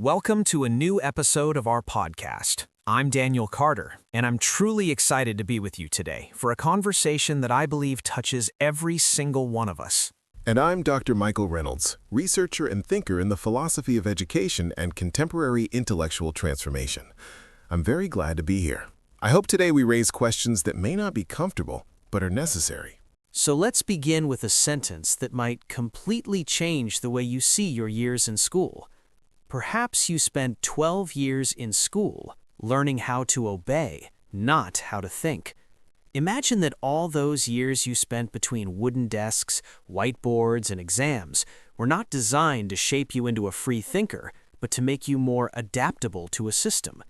Welcome to a new episode of our podcast. I'm Daniel Carter, and I'm truly excited to be with you today for a conversation that I believe touches every single one of us. And I'm Dr. Michael Reynolds, researcher and thinker in the philosophy of education and contemporary intellectual transformation. I'm very glad to be here. I hope today we raise questions that may not be comfortable, but are necessary. So let's begin with a sentence that might completely change the way you see your years in school. Perhaps you spent 12 years in school learning how to obey, not how to think. Imagine that all those years you spent between wooden desks, whiteboards, and exams were not designed to shape you into a free thinker, but to make you more adaptable to a system.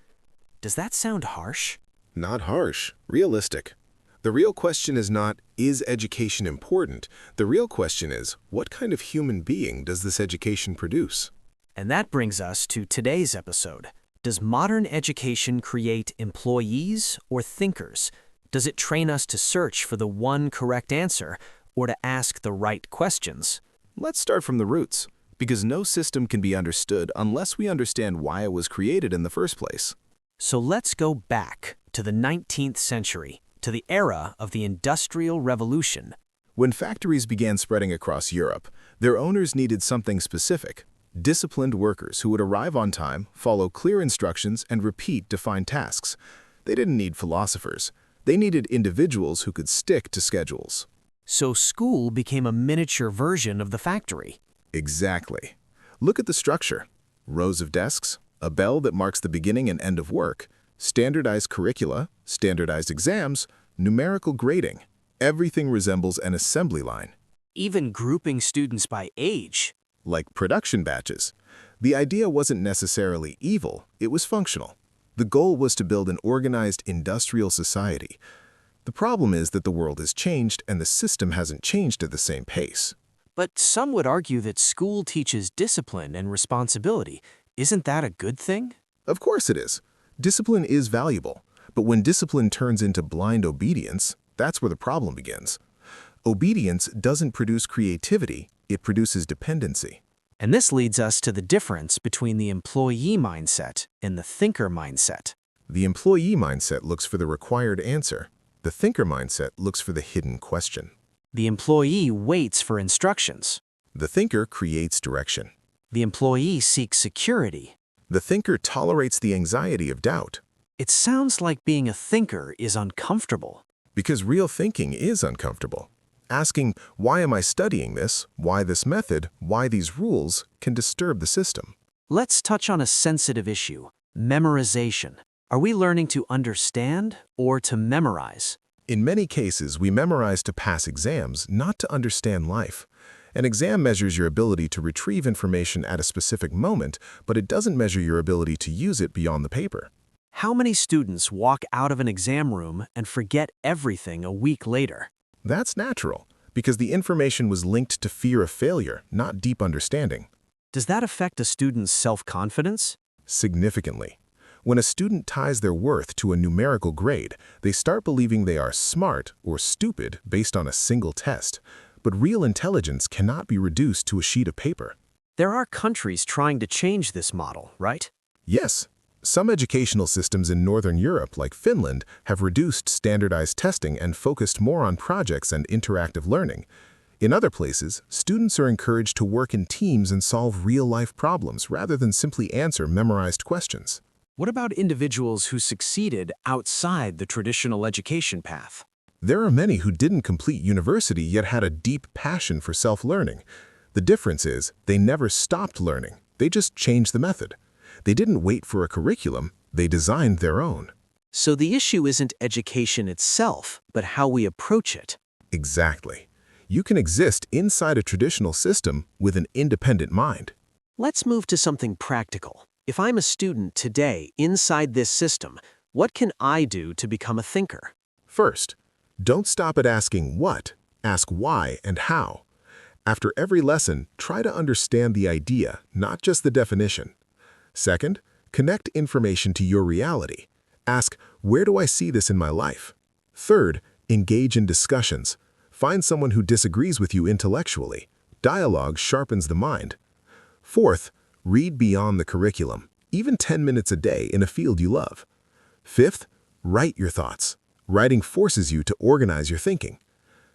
Does that sound harsh? Not harsh, realistic. The real question is not, is education important? The real question is, what kind of human being does this education produce? And that brings us to today's episode. Does modern education create employees or thinkers? Does it train us to search for the one correct answer or to ask the right questions? Let's start from the roots, because no system can be understood unless we understand why it was created in the first place. So let's go back to the 19th century, to the era of the Industrial Revolution. When factories began spreading across Europe, their owners needed something specific: disciplined workers who would arrive on time, follow clear instructions, and repeat defined tasks. They didn't need philosophers. They needed individuals who could stick to schedules. So school became a miniature version of the factory. Exactly. Look at the structure. Rows of desks, a bell that marks the beginning and end of work, standardized curricula, standardized exams, numerical grading. Everything resembles an assembly line. Even grouping students by age. Like production batches. The idea wasn't necessarily evil, it was functional. The goal was to build an organized industrial society. The problem is that the world has changed and the system hasn't changed at the same pace. But some would argue that school teaches discipline and responsibility. Isn't that a good thing? Of course it is. Discipline is valuable, but when discipline turns into blind obedience, that's where the problem begins. Obedience doesn't produce creativity, it produces dependency. And this leads us to the difference between the employee mindset and the thinker mindset. The employee mindset looks for the required answer. The thinker mindset looks for the hidden question. The employee waits for instructions. The thinker creates direction. The employee seeks security. The thinker tolerates the anxiety of doubt. It sounds like being a thinker is uncomfortable. Because real thinking is uncomfortable. Asking, why am I studying this, why this method, why these rules, can disturb the system. Let's touch on a sensitive issue: memorization. Are we learning to understand or to memorize? In many cases, we memorize to pass exams, not to understand life. An exam measures your ability to retrieve information at a specific moment, but it doesn't measure your ability to use it beyond the paper. How many students walk out of an exam room and forget everything a week later? That's natural, because the information was linked to fear of failure, not deep understanding. Does that affect a student's self-confidence? Significantly. When a student ties their worth to a numerical grade, they start believing they are smart or stupid based on a single test. But real intelligence cannot be reduced to a sheet of paper. There are countries trying to change this model, right? Yes. Some educational systems in Northern Europe, like Finland, have reduced standardized testing and focused more on projects and interactive learning. In other places, students are encouraged to work in teams and solve real-life problems rather than simply answer memorized questions. What about individuals who succeeded outside the traditional education path? There are many who didn't complete university yet had a deep passion for self-learning. The difference is, they never stopped learning, they just changed the method. They didn't wait for a curriculum, they designed their own. So the issue isn't education itself, but how we approach it. Exactly. You can exist inside a traditional system with an independent mind. Let's move to something practical. If I'm a student today inside this system, what can I do to become a thinker? First, don't stop at asking what, ask why and how. After every lesson, try to understand the idea, not just the definition. Second, connect information to your reality. Ask, where do I see this in my life? Third, engage in discussions. Find someone who disagrees with you intellectually. Dialogue sharpens the mind. Fourth, Read beyond the curriculum, even 10 minutes a day in a field you love. Fifth, write your thoughts. Writing forces you to organize your thinking.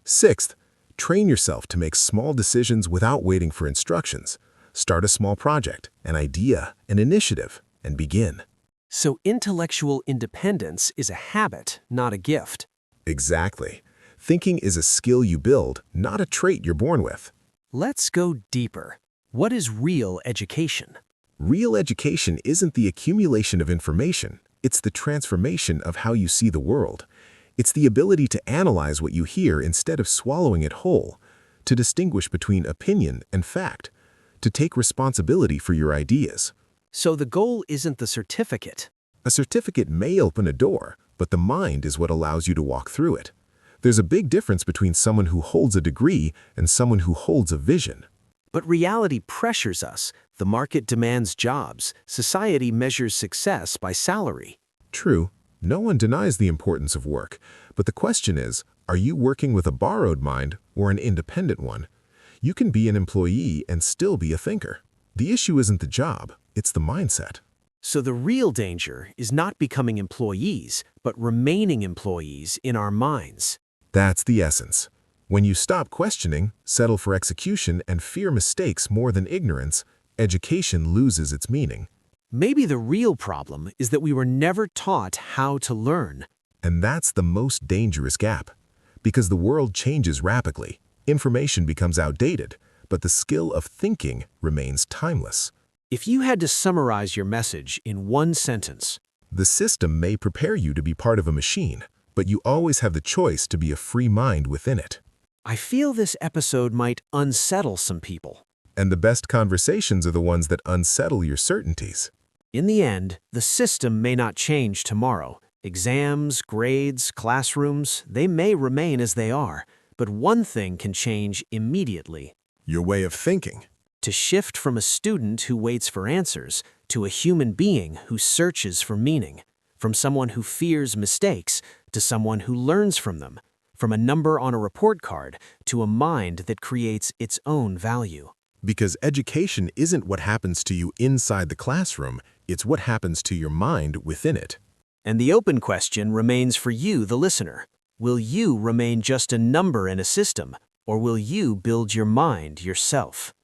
Sixth, train yourself to make small decisions without waiting for instructions. Start a small project, an idea, an initiative, and begin. So intellectual independence is a habit, not a gift. Exactly. Thinking is a skill you build, not a trait you're born with. Let's go deeper. What is real education? Real education isn't the accumulation of information. It's the transformation of how you see the world. It's the ability to analyze what you hear instead of swallowing it whole, to distinguish between opinion and fact, to take responsibility for your ideas. So the goal isn't the certificate. A certificate may open a door, but the mind is what allows you to walk through it. There's a big difference between someone who holds a degree and someone who holds a vision. But reality pressures us. The market demands jobs. Society measures success by salary. True, no one denies the importance of work, but the question is, are you working with a borrowed mind or an independent one? You can be an employee and still be a thinker. The issue isn't the job, it's the mindset. So the real danger is not becoming employees, but remaining employees in our minds. That's the essence. When you stop questioning, settle for execution, and fear mistakes more than ignorance, education loses its meaning. Maybe the real problem is that we were never taught how to learn. And that's the most dangerous gap. Because the world changes rapidly, information becomes outdated, but the skill of thinking remains timeless. If you had to summarize your message in one sentence, The system may prepare you to be part of a machine, but you always have the choice to be a free mind within it. I feel this episode might unsettle some people. And the best conversations are the ones that unsettle your certainties. In the end, the system may not change tomorrow. Exams, grades, classrooms, they may remain as they are. But one thing can change immediately. Your way of thinking. To shift from a student who waits for answers to a human being who searches for meaning. From someone who fears mistakes to someone who learns from them. From a number on a report card to a mind that creates its own value. Because education isn't what happens to you inside the classroom, it's what happens to your mind within it. And the open question remains for you, the listener. Will you remain just a number in a system, or will you build your mind yourself?